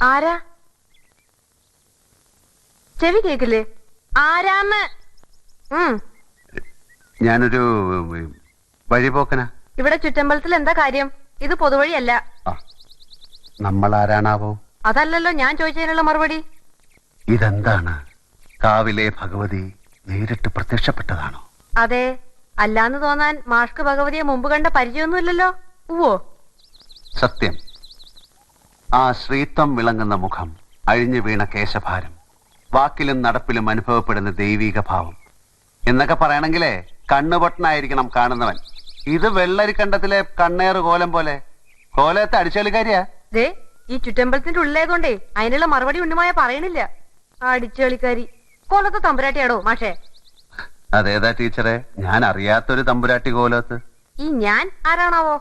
ആരാ? ചെവി കേക്കില്ലേ? ആരാന്ന്? ഞാനൊരു വഴിപോക്കനാ. ഇവിടെ ചുറ്റമ്പലത്തിൽ എന്താ കാര്യം? ഇത് പൊതുവഴിയല്ല. നമ്മൾ ആരാണാവോ? അതല്ലല്ലോ ഞാൻ ചോദിച്ചതിനുള്ള മറുപടി. ഇതെന്താണ്? കാവിലെ ഭഗവതി നേരിട്ട് പ്രത്യക്ഷപ്പെട്ടതാണോ? അതെ. അല്ലാന്ന് തോന്നാൻ മാഷ്ക്ക് ഭഗവതിയെ മുമ്പ് കണ്ട പരിചയമൊന്നുമില്ലല്ലോ. ഉവ്വോ? സത്യം. ആ ശ്രീത്വം വിളങ്ങുന്ന മുഖം, അഴിഞ്ഞു വീണ കേശഭാരം, വാക്കിലും നടപ്പിലും അനുഭവപ്പെടുന്ന ദൈവീക ഭാവം എന്നൊക്കെ പറയണെങ്കിലേ കണ്ണുപൊട്ടനായിരിക്കണം കാണുന്നവൻ. ഇത് വെള്ളരിക്കണ്ടത്തിലെ കണ്ണേറ് കോലം പോലെ. കോലത്തെ അടിച്ചുകളിക്കാരിയാ. ദേ, ഈ ചുറ്റമ്പലത്തിന്റെ ഉള്ളിലേതുകൊണ്ടേ അതിനുള്ള മറുപടി ഉണ്ണുമായ പറയണില്ല. അടിച്ചുകളിക്കാരി. കോലത്തെ തമ്പുരാട്ടിയാടോ മാഷേ? അതേതാ ടീച്ചറെ? ഞാൻ അറിയാത്തൊരു തമ്പുരാട്ടി കോലത്ത്. ഈ ഞാൻ ആരാണാവോ?